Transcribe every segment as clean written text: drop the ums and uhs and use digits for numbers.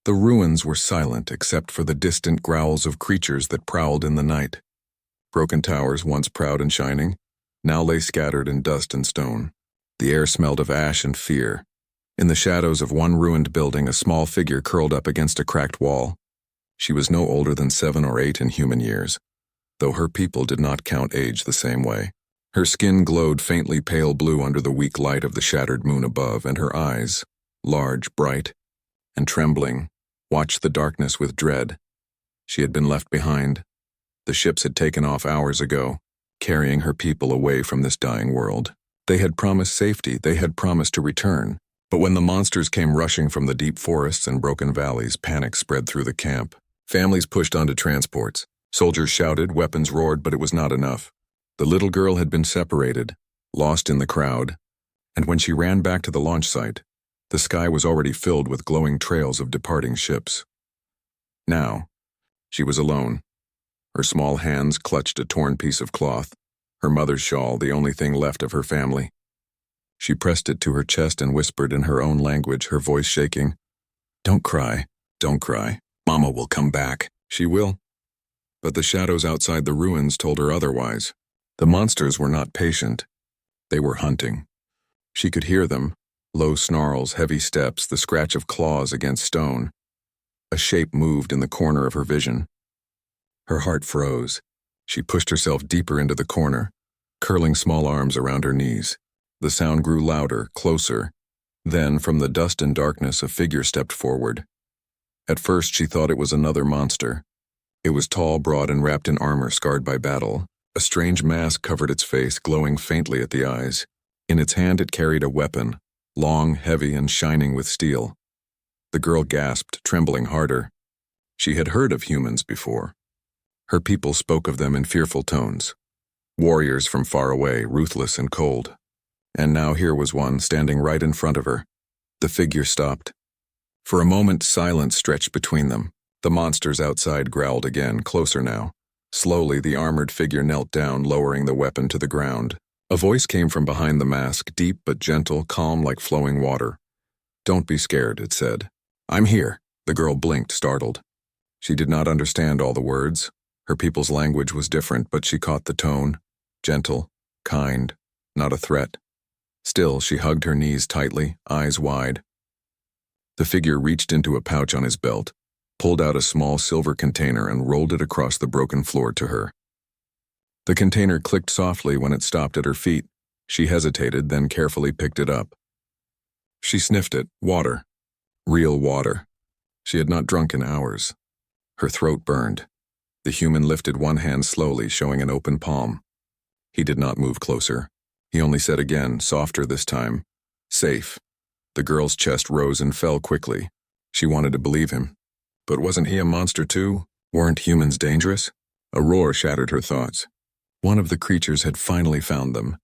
The ruins were silent except for the distant growls of creatures that prowled in the night. Broken towers, once proud and shining, now lay scattered in dust and stone. The air smelled of ash and fear. In the shadows of one ruined building, a small figure curled up against a cracked wall. She was no older than 7 or 8 in human years, though her people did not count age the same way. Her skin glowed faintly pale blue under the weak light of the shattered moon above, and her eyes, large, bright, and trembling, watched the darkness with dread. She had been left behind. The ships had taken off hours ago, carrying her people away from this dying world. They had promised safety, they had promised to return. But when the monsters came rushing from the deep forests and broken valleys, panic spread through the camp. Families pushed onto transports. Soldiers shouted, weapons roared, but it was not enough. The little girl had been separated, lost in the crowd, and when she ran back to the launch site, the sky was already filled with glowing trails of departing ships. Now, she was alone. Her small hands clutched a torn piece of cloth, her mother's shawl, the only thing left of her family. She pressed it to her chest and whispered in her own language, her voice shaking, "Don't cry, don't cry. Mama will come back." She will. But the shadows outside the ruins told her otherwise. The monsters were not patient. They were hunting. She could hear them, low snarls, heavy steps, the scratch of claws against stone. A shape moved in the corner of her vision. Her heart froze. She pushed herself deeper into the corner, curling small arms around her knees. The sound grew louder, closer. Then, from the dust and darkness, a figure stepped forward. At first, she thought it was another monster. It was tall, broad, and wrapped in armor scarred by battle. A strange mask covered its face, glowing faintly at the eyes. In its hand it carried a weapon, long, heavy, and shining with steel. The girl gasped, trembling harder. She had heard of humans before. Her people spoke of them in fearful tones. Warriors from far away, ruthless and cold. And now here was one standing right in front of her. The figure stopped. For a moment, silence stretched between them. The monsters outside growled again, closer now. Slowly, the armored figure knelt down, lowering the weapon to the ground. A voice came from behind the mask, deep but gentle, calm like flowing water. "Don't be scared," it said. "I'm here." The girl blinked, startled. She did not understand all the words. Her people's language was different, but she caught the tone. Gentle, kind, not a threat. Still, she hugged her knees tightly, eyes wide. The figure reached into a pouch on his belt, pulled out a small silver container and rolled it across the broken floor to her. The container clicked softly when it stopped at her feet. She hesitated, then carefully picked it up. She sniffed it. Water. Real water. She had not drunk in hours. Her throat burned. The human lifted one hand slowly, showing an open palm. He did not move closer. He only said again, softer this time, "Safe." The girl's chest rose and fell quickly. She wanted to believe him. But wasn't he a monster too? Weren't humans dangerous? A roar shattered her thoughts. One of the creatures had finally found them.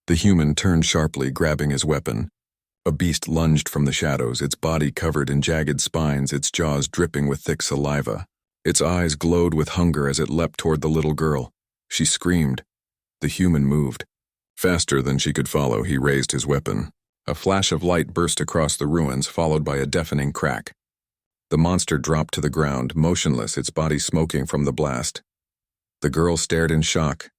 The human turned sharply, grabbing his weapon. A beast lunged from the shadows, its body covered in jagged spines, its jaws dripping with thick saliva. Its eyes glowed with hunger as it leapt toward the little girl. She screamed. The human moved. Faster than she could follow, he raised his weapon. A flash of light burst across the ruins, followed by a deafening crack. The monster dropped to the ground, motionless, its body smoking from the blast. The girl stared in shock.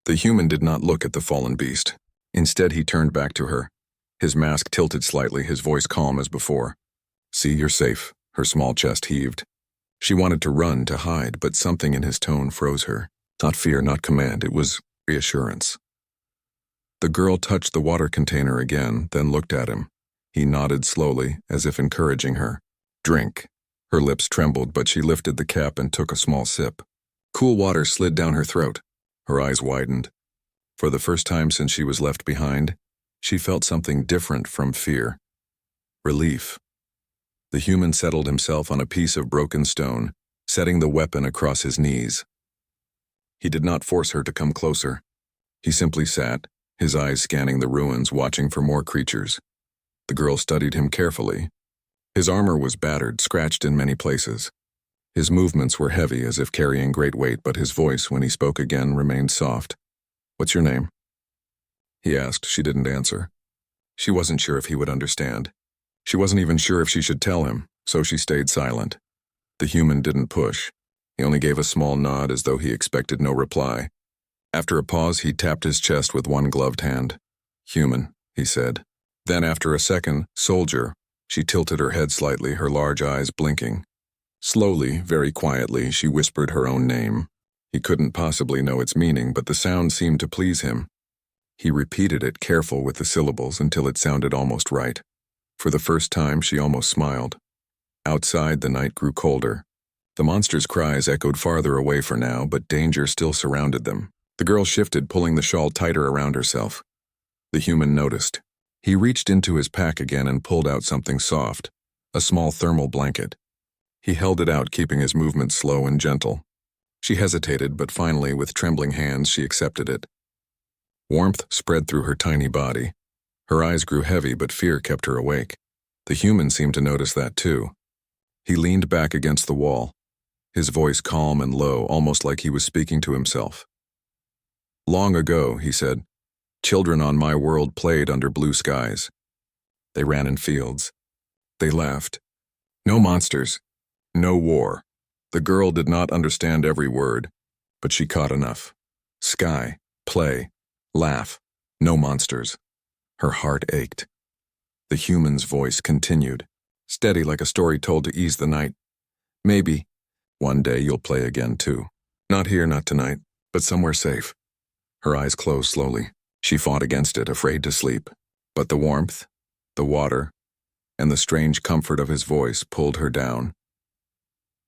The human did not look at the fallen beast. Instead, he turned back to her. His mask tilted slightly, his voice calm as before. "See, you're safe." Her small chest heaved. She wanted to run, to hide, but something in his tone froze her. Not fear, not command, it was reassurance. The girl touched the water container again, then looked at him. He nodded slowly, as if encouraging her. "Drink." Her lips trembled, but she lifted the cap and took a small sip. Cool water slid down her throat. Her eyes widened. For the first time since she was left behind, she felt something different from fear. Relief. The human settled himself on a piece of broken stone, setting the weapon across his knees. He did not force her to come closer. He simply sat, his eyes scanning the ruins, watching for more creatures. The girl studied him carefully. His armor was battered, scratched in many places. His movements were heavy, as if carrying great weight, but his voice, when he spoke again, remained soft. "What's your name?" he asked. She didn't answer. She wasn't sure if he would understand. She wasn't even sure if she should tell him. so she stayed silent. The human didn't push. He only gave a small nod as though he expected no reply. After a pause, he tapped his chest with one gloved hand. "Human," he said. Then after a second, "Soldier." She tilted her head slightly, her large eyes blinking. Slowly, very quietly, she whispered her own name. He couldn't possibly know its meaning, but the sound seemed to please him. He repeated it, careful with the syllables, until it sounded almost right. For the first time, she almost smiled. Outside, the night grew colder. The monster's cries echoed farther away for now, but danger still surrounded them. The girl shifted, pulling the shawl tighter around herself. The human noticed. He reached into his pack again and pulled out something soft, a small thermal blanket. He held it out, keeping his movements slow and gentle. She hesitated, but finally, with trembling hands, she accepted it. Warmth spread through her tiny body. Her eyes grew heavy, but fear kept her awake. The human seemed to notice that too. He leaned back against the wall, his voice calm and low, almost like he was speaking to himself. "Long ago," he said, "children on my world played under blue skies. They ran in fields. They laughed. No monsters. No war." The girl did not understand every word, but she caught enough. Sky, play, laugh, no monsters. Her heart ached. The human's voice continued, steady like a story told to ease the night. "Maybe, one day you'll play again too. Not here, not tonight, but somewhere safe." Her eyes closed slowly. She fought against it, afraid to sleep. But the warmth, the water, and the strange comfort of his voice pulled her down.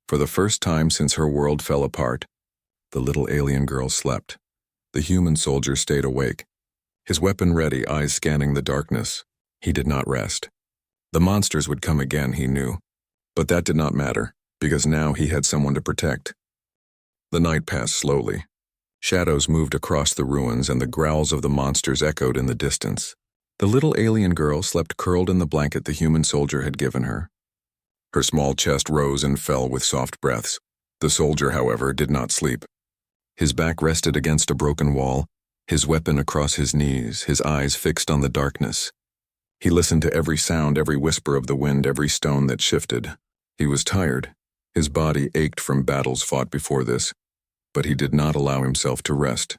For the first time since her world fell apart, the little alien girl slept. The human soldier stayed awake, his weapon ready, eyes scanning the darkness. He did not rest. The monsters would come again, he knew. But that did not matter, because now he had someone to protect. The night passed slowly. Shadows moved across the ruins, and the growls of the monsters echoed in the distance. The little alien girl slept curled in the blanket the human soldier had given her. Her small chest rose and fell with soft breaths. The soldier, however, did not sleep. His back rested against a broken wall, his weapon across his knees, his eyes fixed on the darkness. He listened to every sound, every whisper of the wind, every stone that shifted. He was tired. His body ached from battles fought before this, but he did not allow himself to rest.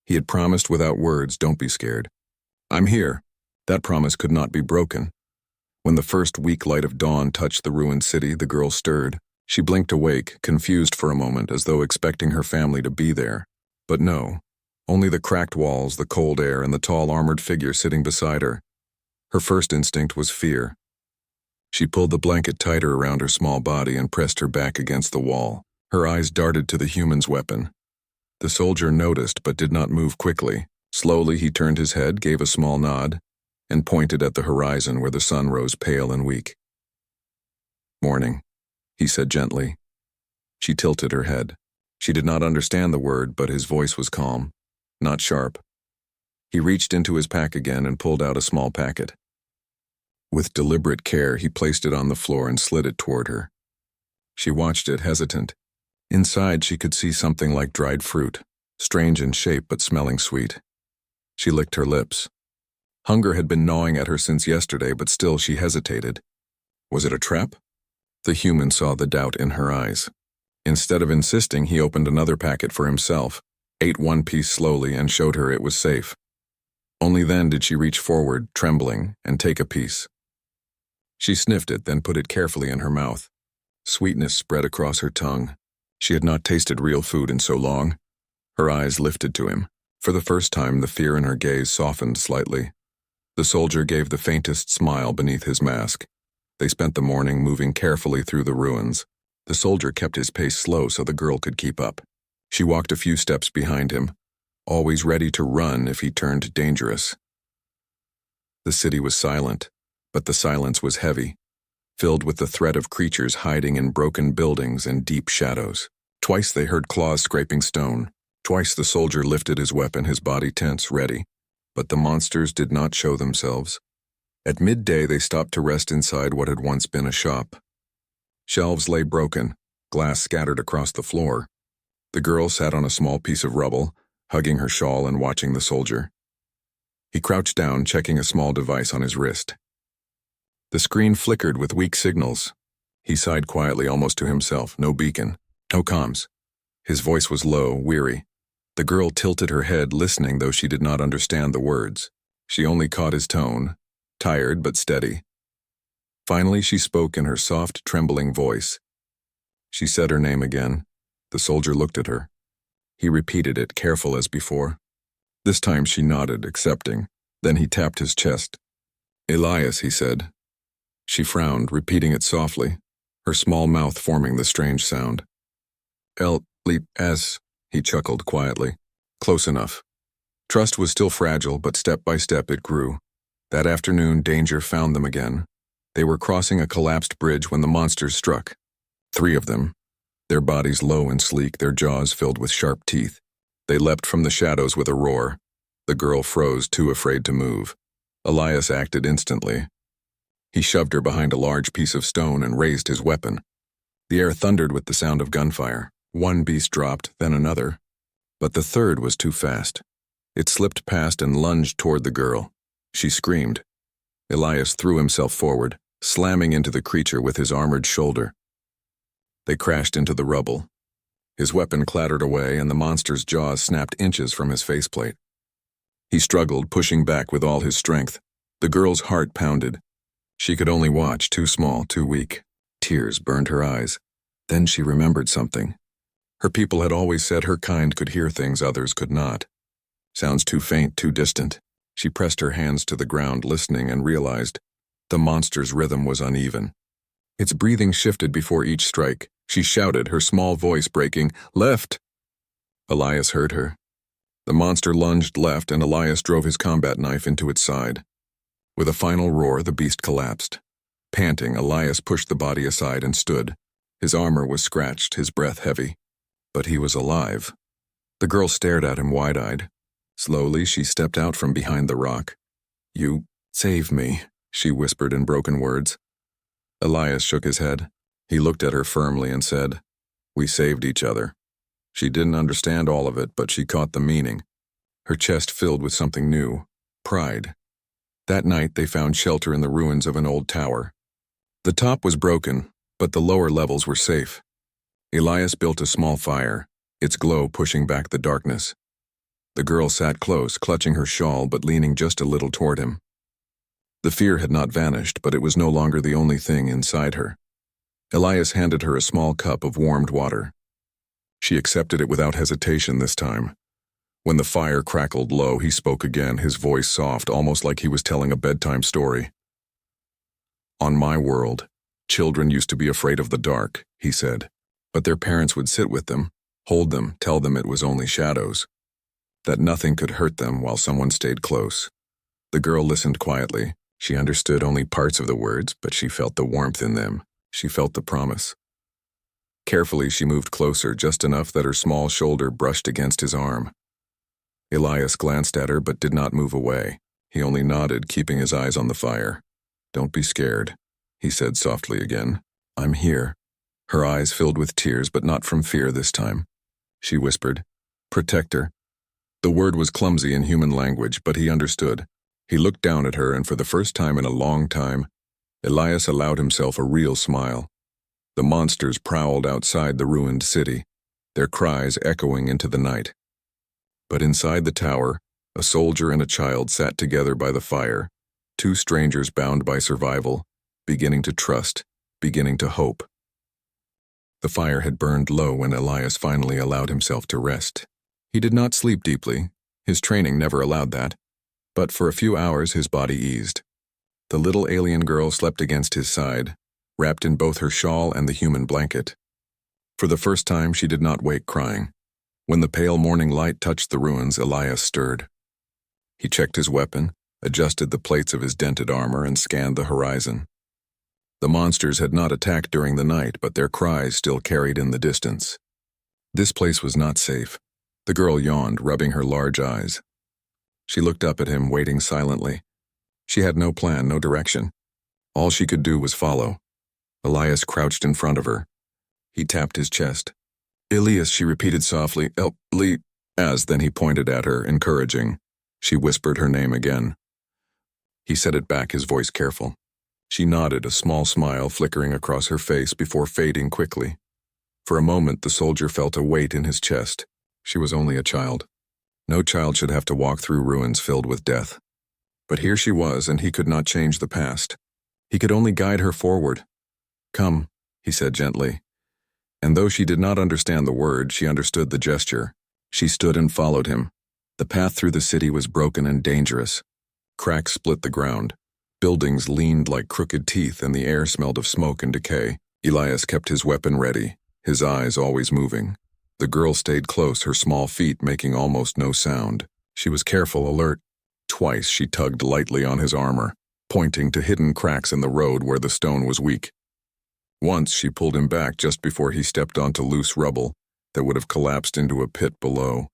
He had promised without words, "Don't be scared. I'm here." That promise could not be broken. When the first weak light of dawn touched the ruined city, the girl stirred. She blinked awake, confused for a moment, as though expecting her family to be there. But no, only the cracked walls, the cold air, and the tall armored figure sitting beside her. Her first instinct was fear. She pulled the blanket tighter around her small body and pressed her back against the wall. Her eyes darted to the human's weapon. The soldier noticed but did not move quickly. Slowly he turned his head, gave a small nod, and pointed at the horizon where the sun rose pale and weak. "Morning," he said gently. She tilted her head. She did not understand the word, but his voice was calm, not sharp. He reached into his pack again and pulled out a small packet. With deliberate care, he placed it on the floor and slid it toward her. She watched it, hesitant. Inside, she could see something like dried fruit, strange in shape but smelling sweet. She licked her lips. Hunger had been gnawing at her since yesterday, but still she hesitated. Was it a trap? The human saw the doubt in her eyes. Instead of insisting, he opened another packet for himself, ate one piece slowly, and showed her it was safe. Only then did she reach forward, trembling, and take a piece. She sniffed it, then put it carefully in her mouth. Sweetness spread across her tongue. She had not tasted real food in so long. Her eyes lifted to him. For the first time, the fear in her gaze softened slightly. The soldier gave the faintest smile beneath his mask. They spent the morning moving carefully through the ruins. The soldier kept his pace slow so the girl could keep up. She walked a few steps behind him, always ready to run if he turned dangerous. The city was silent, but the silence was heavy, filled with the threat of creatures hiding in broken buildings and deep shadows. Twice they heard claws scraping stone. Twice the soldier lifted his weapon, his body tense, ready. But the monsters did not show themselves. At midday, they stopped to rest inside what had once been a shop. Shelves lay broken, glass scattered across the floor. The girl sat on a small piece of rubble, hugging her shawl and watching the soldier. He crouched down, checking a small device on his wrist. The screen flickered with weak signals. He sighed quietly, almost to himself. No beacon. No comms. His voice was low, weary. The girl tilted her head, listening, though she did not understand the words. She only caught his tone, tired but steady. Finally, she spoke in her soft, trembling voice. She said her name again. The soldier looked at her. He repeated it, careful as before. This time she nodded, accepting. Then he tapped his chest. Elias, he said. She frowned, repeating it softly, her small mouth forming the strange sound. L-S, he chuckled quietly. Close enough. Trust was still fragile, but step by step it grew. That afternoon, danger found them again. They were crossing a collapsed bridge when the monsters struck. 3 of them, their bodies low and sleek, their jaws filled with sharp teeth. They leapt from the shadows with a roar. The girl froze, too afraid to move. Elias acted instantly. He shoved her behind a large piece of stone and raised his weapon. The air thundered with the sound of gunfire. One beast dropped, then another. But the third was too fast. It slipped past and lunged toward the girl. She screamed. Elias threw himself forward, slamming into the creature with his armored shoulder. They crashed into the rubble. His weapon clattered away, and the monster's jaws snapped inches from his faceplate. He struggled, pushing back with all his strength. The girl's heart pounded. She could only watch, too small, too weak. Tears burned her eyes. Then she remembered something. Her people had always said her kind could hear things others could not. Sounds too faint, too distant. She pressed her hands to the ground, listening, and realized the monster's rhythm was uneven. Its breathing shifted before each strike. She shouted, her small voice breaking, "Left!" Elias heard her. The monster lunged left, and Elias drove his combat knife into its side. With a final roar, the beast collapsed. Panting, Elias pushed the body aside and stood. His armor was scratched, his breath heavy. But he was alive. The girl stared at him wide-eyed. Slowly, she stepped out from behind the rock. "You saved me," she whispered in broken words. Elias shook his head. He looked at her firmly and said, "We saved each other." She didn't understand all of it, but she caught the meaning. Her chest filled with something new, pride. That night, they found shelter in the ruins of an old tower. The top was broken, but the lower levels were safe. Elias built a small fire, its glow pushing back the darkness. The girl sat close, clutching her shawl but leaning just a little toward him. The fear had not vanished, but it was no longer the only thing inside her. Elias handed her a small cup of warmed water. She accepted it without hesitation this time. When the fire crackled low, he spoke again, his voice soft, almost like he was telling a bedtime story. "On my world, children used to be afraid of the dark," he said, but their parents would sit with them, hold them, tell them it was only shadows, that nothing could hurt them while someone stayed close. The girl listened quietly. She understood only parts of the words, but she felt the warmth in them. She felt the promise. Carefully, she moved closer, just enough that her small shoulder brushed against his arm. Elias glanced at her but did not move away. He only nodded, keeping his eyes on the fire. "Don't be scared," he said softly again. "I'm here." Her eyes filled with tears, but not from fear this time. She whispered, "Protector." The word was clumsy in human language, but he understood. He looked down at her, and for the first time in a long time, Elias allowed himself a real smile. The monsters prowled outside the ruined city, their cries echoing into the night. But inside the tower, a soldier and a child sat together by the fire, 2 strangers bound by survival, beginning to trust, beginning to hope. The fire had burned low when Elias finally allowed himself to rest. He did not sleep deeply. His training never allowed that. But for a few hours his body eased. The little alien girl slept against his side, wrapped in both her shawl and the human blanket. For the first time she did not wake crying. When the pale morning light touched the ruins, Elias stirred. He checked his weapon, adjusted the plates of his dented armor, and scanned the horizon. The monsters had not attacked during the night, but their cries still carried in the distance. This place was not safe. The girl yawned, rubbing her large eyes. She looked up at him, waiting silently. She had no plan, no direction. All she could do was follow. Elias crouched in front of her. He tapped his chest. "Elias," she repeated softly. As then he pointed at her, encouraging. She whispered her name again. He said it back, his voice careful. She nodded, a small smile flickering across her face before fading quickly. For a moment, the soldier felt a weight in his chest. She was only a child. No child should have to walk through ruins filled with death. But here she was, and he could not change the past. He could only guide her forward. "Come," he said gently. And though she did not understand the word, she understood the gesture. She stood and followed him. The path through the city was broken and dangerous. Cracks split the ground. Buildings leaned like crooked teeth, and the air smelled of smoke and decay. Elias kept his weapon ready, his eyes always moving. The girl stayed close, her small feet making almost no sound. She was careful, alert. Twice she tugged lightly on his armor, pointing to hidden cracks in the road where the stone was weak. Once she pulled him back just before he stepped onto loose rubble that would have collapsed into a pit below.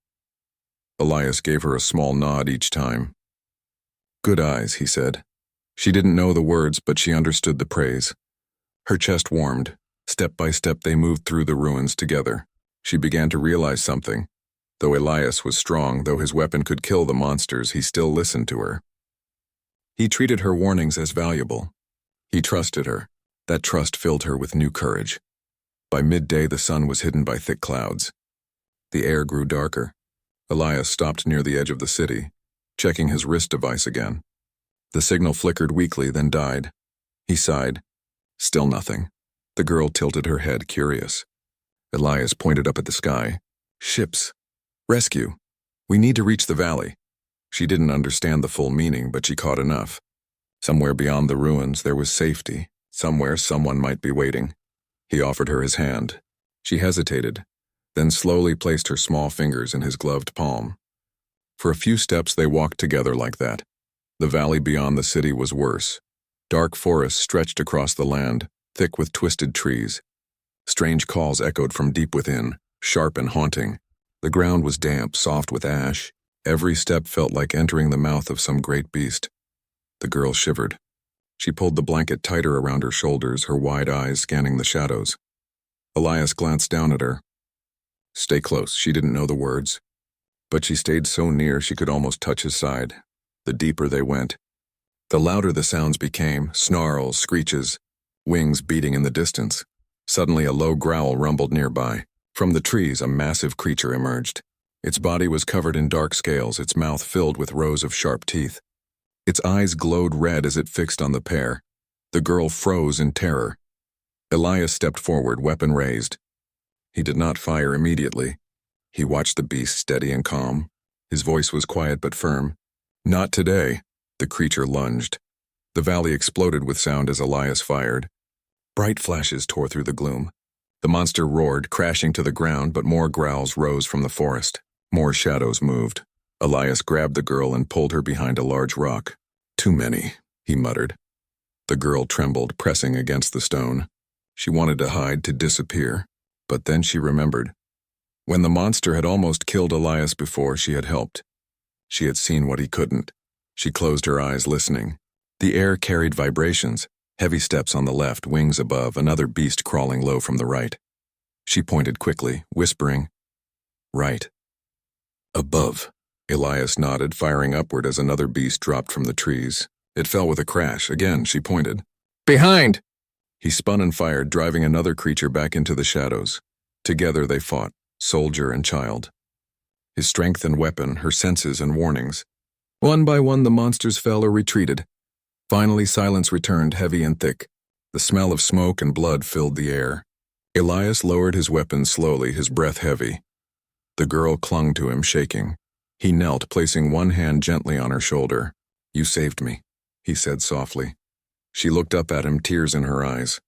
Elias gave her a small nod each time. "Good eyes," he said. She didn't know the words, but she understood the praise. Her chest warmed. Step by step they moved through the ruins together. She began to realize something. Though Elias was strong, though his weapon could kill the monsters, he still listened to her. He treated her warnings as valuable. He trusted her. That trust filled her with new courage. By midday, the sun was hidden by thick clouds. The air grew darker. Elias stopped near the edge of the city, checking his wrist device again. The signal flickered weakly, then died. He sighed. Still nothing. The girl tilted her head, curious. Elias pointed up at the sky. "Ships. Rescue. We need to reach the valley." She didn't understand the full meaning, but she caught enough. Somewhere beyond the ruins there was safety. Somewhere someone might be waiting. He offered her his hand. She hesitated, then slowly placed her small fingers in his gloved palm. For a few steps they walked together like that. The valley beyond the city was worse. Dark forests stretched across the land, thick with twisted trees. Strange calls echoed from deep within, sharp and haunting. The ground was damp, soft with ash. Every step felt like entering the mouth of some great beast. The girl shivered. She pulled the blanket tighter around her shoulders, her wide eyes scanning the shadows. Elias glanced down at her. "Stay close." She didn't know the words, but she stayed so near she could almost touch his side. The deeper they went, the louder the sounds became, snarls, screeches, wings beating in the distance. Suddenly a low growl rumbled nearby. From the trees, a massive creature emerged. Its body was covered in dark scales, its mouth filled with rows of sharp teeth. Its eyes glowed red as it fixed on the pair. The girl froze in terror. Elias stepped forward, weapon raised. He did not fire immediately. He watched the beast steady and calm. His voice was quiet but firm. "Not today." The creature lunged. The valley exploded with sound as Elias fired. Bright flashes tore through the gloom. The monster roared, crashing to the ground, but more growls rose from the forest. More shadows moved. Elias grabbed the girl and pulled her behind a large rock. "Too many," he muttered. The girl trembled, pressing against the stone. She wanted to hide, to disappear. But then she remembered. When the monster had almost killed Elias before, she had helped. She had seen what he couldn't. She closed her eyes, listening. The air carried vibrations. Heavy steps on the left, wings above, another beast crawling low from the right. She pointed quickly, whispering, "Right." "Above." Elias nodded, firing upward as another beast dropped from the trees. It fell with a crash. Again, she pointed. "Behind!" He spun and fired, driving another creature back into the shadows. Together they fought, soldier and child. His strength and weapon, her senses and warnings. One by one the monsters fell or retreated. Finally silence returned, heavy and thick. The smell of smoke and blood filled the air. Elias lowered his weapon slowly, his breath heavy. The girl clung to him, shaking. He knelt, placing one hand gently on her shoulder. "You saved me," he said softly. She looked up at him, tears in her eyes.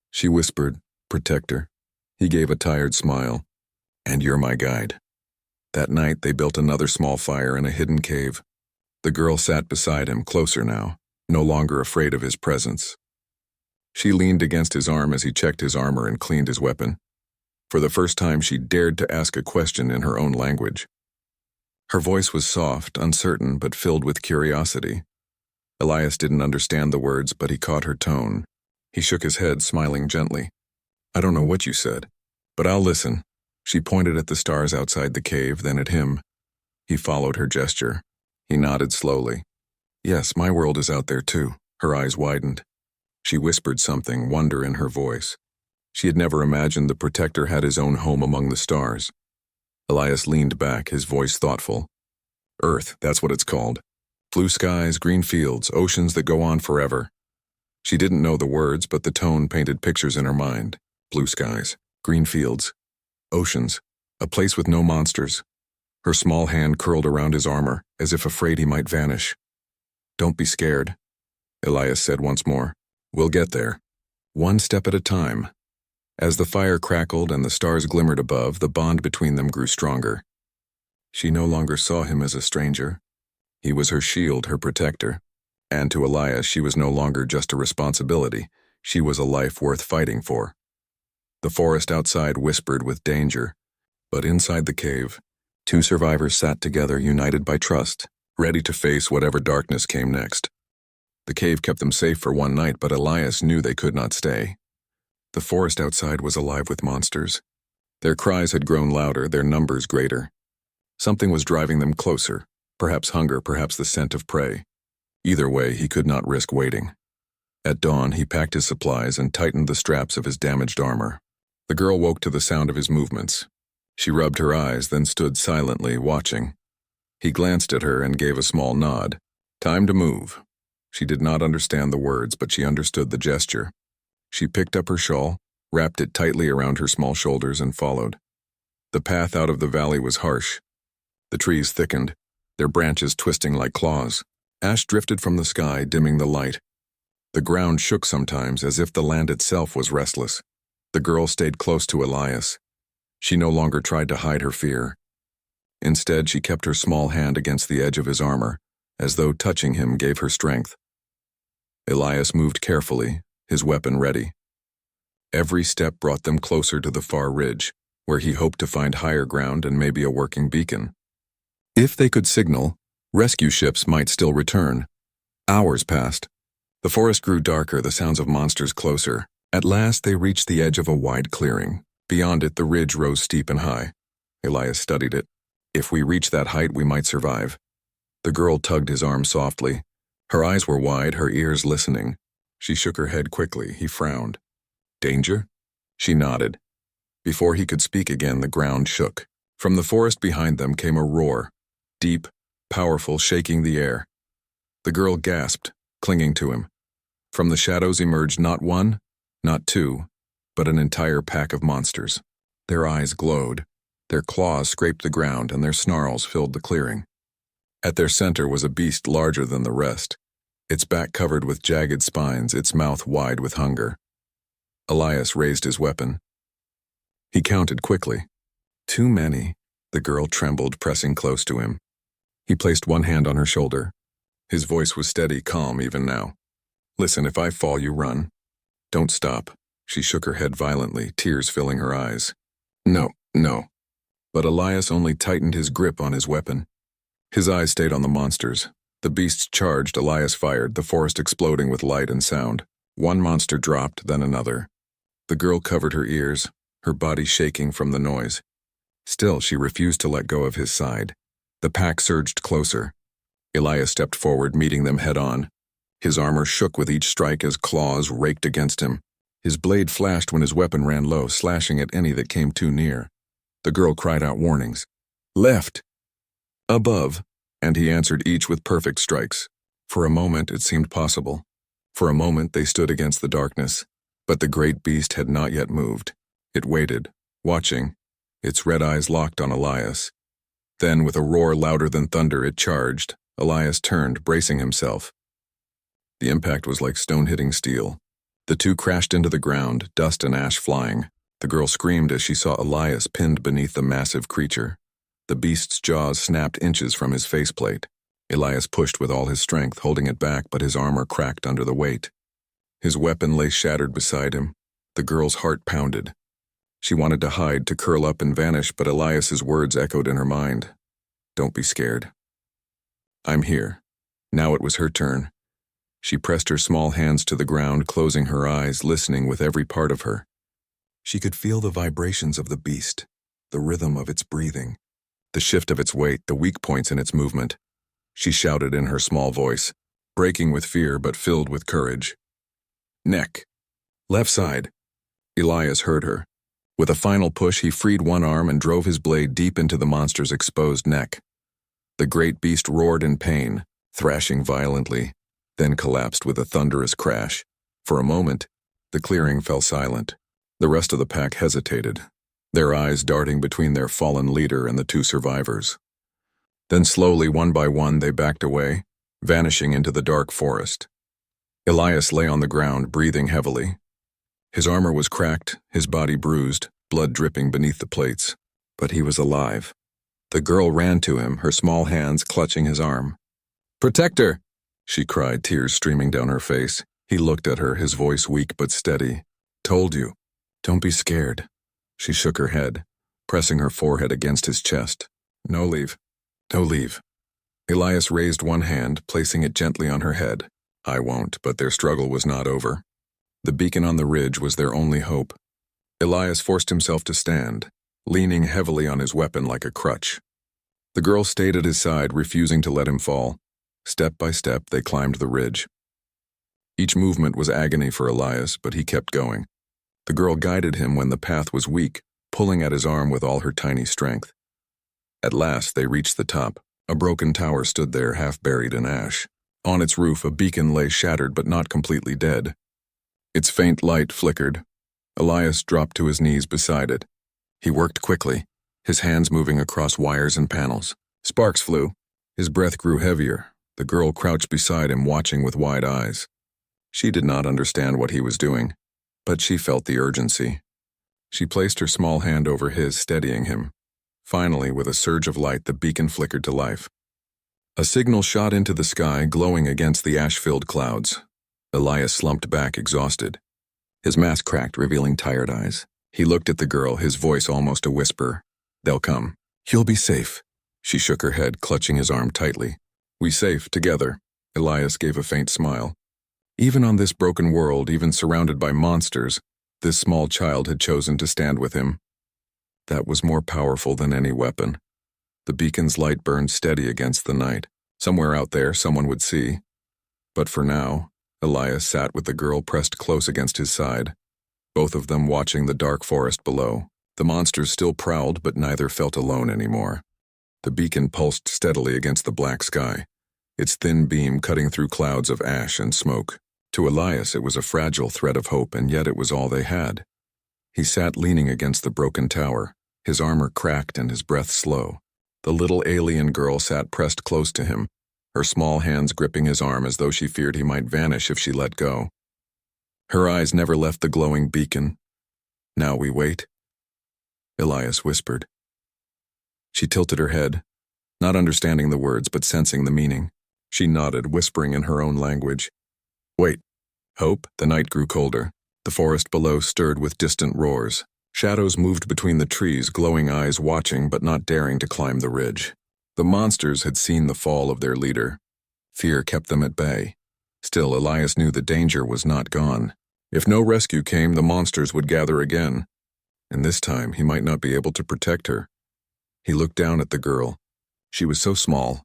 She whispered, "Protector." He gave a tired smile. "And you're my guide." That night they built another small fire in a hidden cave. The girl sat beside him, closer now, no longer afraid of his presence. She leaned against his arm as he checked his armor and cleaned his weapon. For the first time she dared to ask a question in her own language. Her voice was soft, uncertain, but filled with curiosity. Elias didn't understand the words, but he caught her tone. He shook his head, smiling gently. "I don't know what you said, but I'll listen." She pointed at the stars outside the cave, then at him. He followed her gesture. He nodded slowly. "Yes, my world is out there too." Her eyes widened. She whispered something, wonder in her voice. She had never imagined the Protector had his own home among the stars. Elias leaned back, his voice thoughtful. Earth, that's what it's called. Blue skies, green fields, oceans that go on forever. She didn't know the words, but the tone painted pictures in her mind. Blue skies, green fields, oceans, a place with no monsters. Her small hand curled around his armor, as if afraid he might vanish. Don't be scared, Elias said once more. We'll get there. One step at a time. As the fire crackled and the stars glimmered above, the bond between them grew stronger. She no longer saw him as a stranger. He was her shield, her protector. And to Elias, she was no longer just a responsibility. She was a life worth fighting for. The forest outside whispered with danger, but inside the cave, two survivors sat together, united by trust, ready to face whatever darkness came next. The cave kept them safe for one night, but Elias knew they could not stay. The forest outside was alive with monsters. Their cries had grown louder, their numbers greater. Something was driving them closer, perhaps hunger, perhaps the scent of prey. Either way, he could not risk waiting. At dawn, he packed his supplies and tightened the straps of his damaged armor. The girl woke to the sound of his movements. She rubbed her eyes, then stood silently, watching. He glanced at her and gave a small nod. Time to move. She did not understand the words, but she understood the gesture. She picked up her shawl, wrapped it tightly around her small shoulders, and followed. The path out of the valley was harsh. The trees thickened, their branches twisting like claws. Ash drifted from the sky, dimming the light. The ground shook sometimes, as if the land itself was restless. The girl stayed close to Elias. She no longer tried to hide her fear. Instead, she kept her small hand against the edge of his armor, as though touching him gave her strength. Elias moved carefully, his weapon ready. Every step brought them closer to the far ridge, where he hoped to find higher ground and maybe a working beacon. If they could signal, rescue ships might still return. Hours passed. The forest grew darker, the sounds of monsters closer. At last they reached the edge of a wide clearing. Beyond it, the ridge rose steep and high. Elias studied it. If we reach that height, we might survive. The girl tugged his arm softly. Her eyes were wide, her ears listening. She shook her head quickly. He frowned. Danger? She nodded. Before he could speak again, the ground shook. From the forest behind them came a roar, deep, powerful, shaking the air. The girl gasped, clinging to him. From the shadows emerged not one, not two, but an entire pack of monsters. Their eyes glowed, their claws scraped the ground, and their snarls filled the clearing. At their center was a beast larger than the rest, its back covered with jagged spines, its mouth wide with hunger. Elias raised his weapon. He counted quickly. Too many. The girl trembled, pressing close to him. He placed one hand on her shoulder. His voice was steady, calm even now. Listen, if I fall, you run. Don't stop. She shook her head violently, tears filling her eyes. No. But Elias only tightened his grip on his weapon. His eyes stayed on the monsters. The beasts charged, Elias fired, the forest exploding with light and sound. One monster dropped, then another. The girl covered her ears, her body shaking from the noise. Still, she refused to let go of his side. The pack surged closer. Elias stepped forward, meeting them head-on. His armor shook with each strike as claws raked against him. His blade flashed when his weapon ran low, slashing at any that came too near. The girl cried out warnings. Left! Above! And he answered each with perfect strikes. For a moment, it seemed possible. For a moment, they stood against the darkness. But the great beast had not yet moved. It waited, watching, its red eyes locked on Elias. Then, with a roar louder than thunder, it charged. Elias turned, bracing himself. The impact was like stone hitting steel. The two crashed into the ground, dust and ash flying. The girl screamed as she saw Elias pinned beneath the massive creature. The beast's jaws snapped inches from his faceplate. Elias pushed with all his strength, holding it back, but his armor cracked under the weight. His weapon lay shattered beside him. The girl's heart pounded. She wanted to hide, to curl up and vanish, but Elias's words echoed in her mind. Don't be scared. I'm here. Now it was her turn. She pressed her small hands to the ground, closing her eyes, listening with every part of her. She could feel the vibrations of the beast, the rhythm of its breathing, the shift of its weight, the weak points in its movement. She shouted in her small voice, breaking with fear but filled with courage. Neck. Left side. Elias heard her. With a final push, he freed one arm and drove his blade deep into the monster's exposed neck. The great beast roared in pain, thrashing violently, then collapsed with a thunderous crash. For a moment, the clearing fell silent. The rest of the pack hesitated, their eyes darting between their fallen leader and the two survivors. Then slowly, one by one, they backed away, vanishing into the dark forest. Elias lay on the ground, breathing heavily. His armor was cracked, his body bruised, blood dripping beneath the plates. But he was alive. The girl ran to him, her small hands clutching his arm. "Protector!" she cried, tears streaming down her face. He looked at her, his voice weak but steady. "Told you. Don't be scared." She shook her head, pressing her forehead against his chest. "No leave. No leave." Elias raised one hand, placing it gently on her head. "I won't," but their struggle was not over. The beacon on the ridge was their only hope. Elias forced himself to stand, leaning heavily on his weapon like a crutch. The girl stayed at his side, refusing to let him fall. Step by step, they climbed the ridge. Each movement was agony for Elias, but he kept going. The girl guided him when the path was weak, pulling at his arm with all her tiny strength. At last, they reached the top. A broken tower stood there, half buried in ash. On its roof, a beacon lay shattered but not completely dead. Its faint light flickered. Elias dropped to his knees beside it. He worked quickly, his hands moving across wires and panels. Sparks flew. His breath grew heavier. The girl crouched beside him, watching with wide eyes. She did not understand what he was doing, but she felt the urgency. She placed her small hand over his, steadying him. Finally, with a surge of light, the beacon flickered to life. A signal shot into the sky, glowing against the ash-filled clouds. Elias slumped back, exhausted. His mask cracked, revealing tired eyes. He looked at the girl, his voice almost a whisper. "They'll come. You'll be safe." She shook her head, clutching his arm tightly. "We safe, together." Elias gave a faint smile. Even on this broken world, even surrounded by monsters, this small child had chosen to stand with him. That was more powerful than any weapon. The beacon's light burned steady against the night. Somewhere out there, someone would see. But for now, Elias sat with the girl pressed close against his side, both of them watching the dark forest below. The monsters still prowled, but neither felt alone anymore. The beacon pulsed steadily against the black sky, its thin beam cutting through clouds of ash and smoke. To Elias, it was a fragile thread of hope, and yet it was all they had. He sat leaning against the broken tower, his armor cracked and his breath slow. The little alien girl sat pressed close to him, her small hands gripping his arm as though she feared he might vanish if she let go. Her eyes never left the glowing beacon. "Now we wait," Elias whispered. She tilted her head, not understanding the words but sensing the meaning. She nodded, whispering in her own language. "Wait. Hope." The night grew colder. The forest below stirred with distant roars. Shadows moved between the trees, glowing eyes watching but not daring to climb the ridge. The monsters had seen the fall of their leader. Fear kept them at bay. Still, Elias knew the danger was not gone. If no rescue came, the monsters would gather again. And this time, he might not be able to protect her. He looked down at the girl. She was so small,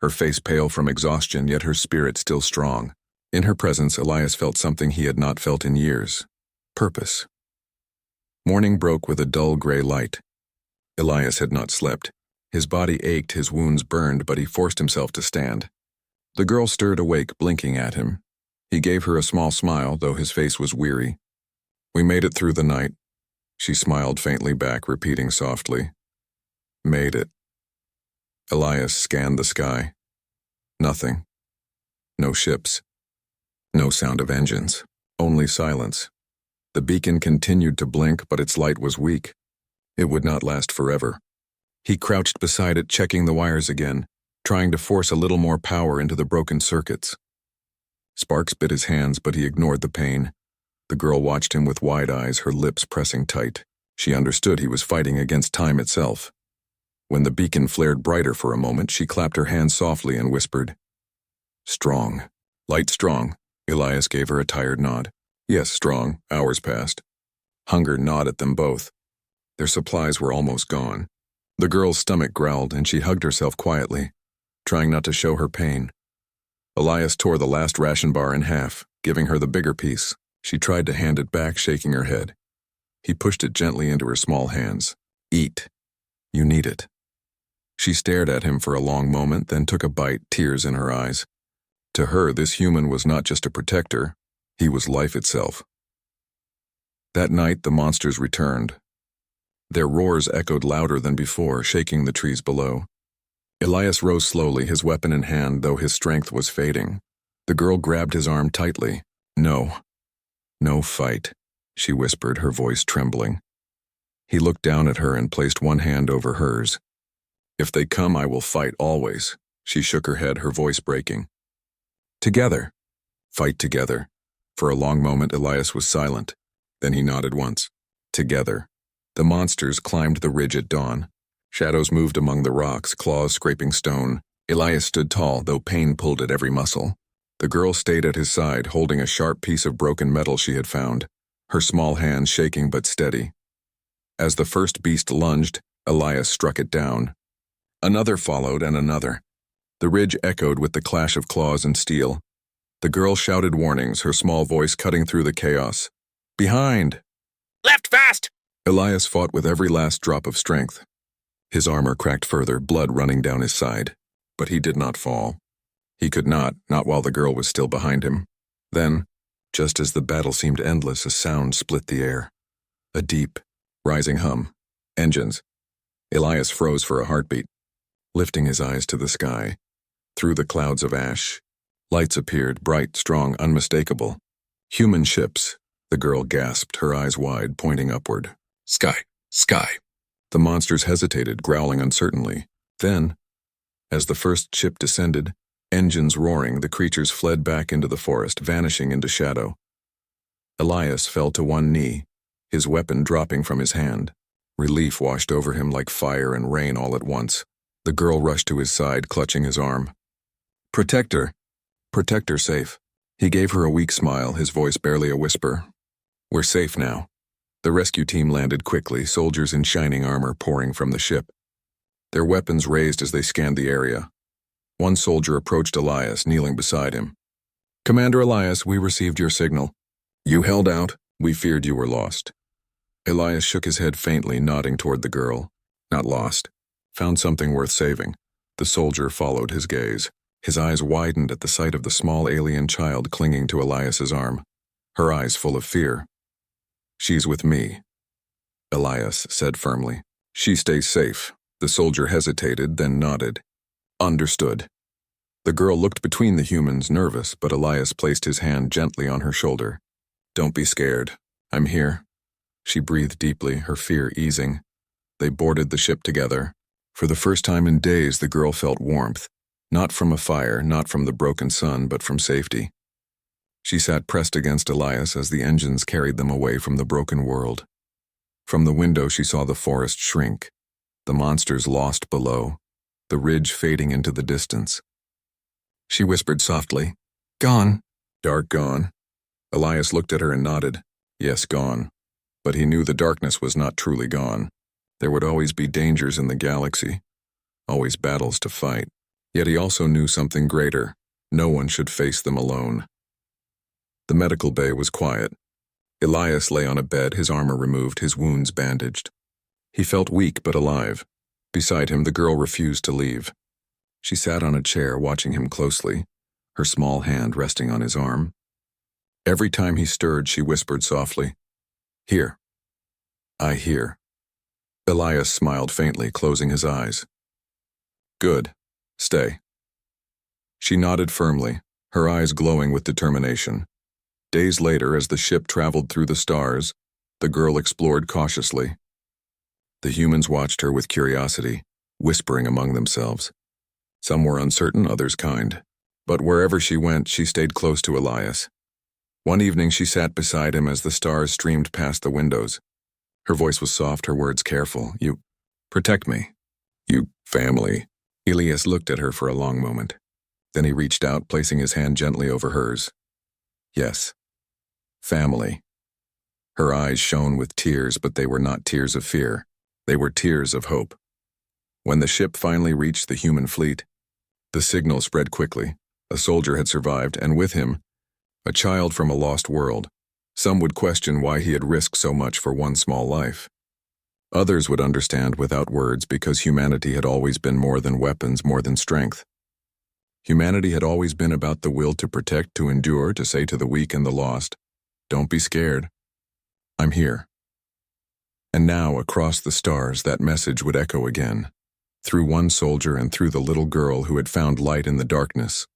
her face pale from exhaustion, yet her spirit still strong. In her presence, Elias felt something he had not felt in years. Purpose. Morning broke with a dull gray light. Elias had not slept. His body ached, his wounds burned, but he forced himself to stand. The girl stirred awake, blinking at him. He gave her a small smile, though his face was weary. "We made it through the night." She smiled faintly back, repeating softly, "Made it." Elias scanned the sky. Nothing. No ships. No sound of engines. Only silence. The beacon continued to blink, but its light was weak. It would not last forever. He crouched beside it, checking the wires again, trying to force a little more power into the broken circuits. Sparks bit his hands, but he ignored the pain. The girl watched him with wide eyes, her lips pressing tight. She understood he was fighting against time itself. When the beacon flared brighter for a moment, she clapped her hands softly and whispered, "Strong. Light strong." Elias gave her a tired nod. "Yes, strong." Hours passed. Hunger gnawed at them both. Their supplies were almost gone. The girl's stomach growled, and she hugged herself quietly, trying not to show her pain. Elias tore the last ration bar in half, giving her the bigger piece. She tried to hand it back, shaking her head. He pushed it gently into her small hands. Eat. You need it. She stared at him for a long moment, then took a bite, tears in her eyes. To her, this human was not just a protector, he was life itself. That night, the monsters returned. Their roars echoed louder than before, shaking the trees below. Elias rose slowly, his weapon in hand, though his strength was fading. The girl grabbed his arm tightly. No. No fight, she whispered, her voice trembling. He looked down at her and placed one hand over hers. If they come, I will fight always. She shook her head, her voice breaking. Together. Fight together. For a long moment, Elias was silent. Then he nodded once. Together. The monsters climbed the ridge at dawn. Shadows moved among the rocks, claws scraping stone. Elias stood tall, though pain pulled at every muscle. The girl stayed at his side, holding a sharp piece of broken metal she had found, her small hands shaking but steady. As the first beast lunged, Elias struck it down. Another followed, and another. The ridge echoed with the clash of claws and steel. The girl shouted warnings, her small voice cutting through the chaos. Behind! Left fast! Elias fought with every last drop of strength. His armor cracked further, blood running down his side. But he did not fall. He could not while the girl was still behind him. Then, just as the battle seemed endless, a sound split the air. A deep, rising hum. Engines. Elias froze for a heartbeat. Lifting his eyes to the sky. Through the clouds of ash, lights appeared, bright, strong, unmistakable. Human ships. The girl gasped, her eyes wide, pointing upward. Sky. The monsters hesitated, growling uncertainly. Then, as the first ship descended, engines roaring, the creatures fled back into the forest, vanishing into shadow. Elias fell to one knee, his weapon dropping from his hand. Relief washed over him like fire and rain all at once. The girl rushed to his side, clutching his arm. Protect her. Protect her safe. He gave her a weak smile, his voice barely a whisper. We're safe now. The rescue team landed quickly, soldiers in shining armor pouring from the ship. Their weapons raised as they scanned the area. One soldier approached Elias, kneeling beside him. Commander Elias, we received your signal. You held out. We feared you were lost. Elias shook his head faintly, nodding toward the girl. Not lost. Found something worth saving. The soldier followed his gaze. His eyes widened at the sight of the small alien child clinging to Elias's arm, her eyes full of fear. She's with me, Elias said firmly. She stays safe. The soldier hesitated, then nodded. Understood. The girl looked between the humans, nervous, but Elias placed his hand gently on her shoulder. Don't be scared. I'm here. She breathed deeply, her fear easing. They boarded the ship together. For the first time in days, the girl felt warmth. Not from a fire, not from the broken sun, but from safety. She sat pressed against Elias as the engines carried them away from the broken world. From the window she saw the forest shrink, the monsters lost below, the ridge fading into the distance. She whispered softly, Gone. Dark gone. Elias looked at her and nodded. Yes, gone. But he knew the darkness was not truly gone. There would always be dangers in the galaxy, always battles to fight. Yet he also knew something greater. No one should face them alone. The medical bay was quiet. Elias lay on a bed, his armor removed, his wounds bandaged. He felt weak but alive. Beside him, the girl refused to leave. She sat on a chair, watching him closely, her small hand resting on his arm. Every time he stirred, she whispered softly, Here. I hear. Elias smiled faintly, closing his eyes. Good. Stay. She nodded firmly, her eyes glowing with determination. Days later, as the ship traveled through the stars, the girl explored cautiously. The humans watched her with curiosity, whispering among themselves. Some were uncertain, others kind. But wherever she went, she stayed close to Elias. One evening she sat beside him as the stars streamed past the windows. Her voice was soft, her words careful. You protect me. You family. Elias looked at her for a long moment. Then he reached out, placing his hand gently over hers. Yes. Family. Her eyes shone with tears, but they were not tears of fear. They were tears of hope. When the ship finally reached the human fleet, the signal spread quickly. A soldier had survived, and with him, a child from a lost world. Some would question why he had risked so much for one small life. Others would understand without words because humanity had always been more than weapons, more than strength. Humanity had always been about the will to protect, to endure, to say to the weak and the lost, "Don't be scared. I'm here." And now, across the stars, that message would echo again, through one soldier and through the little girl who had found light in the darkness.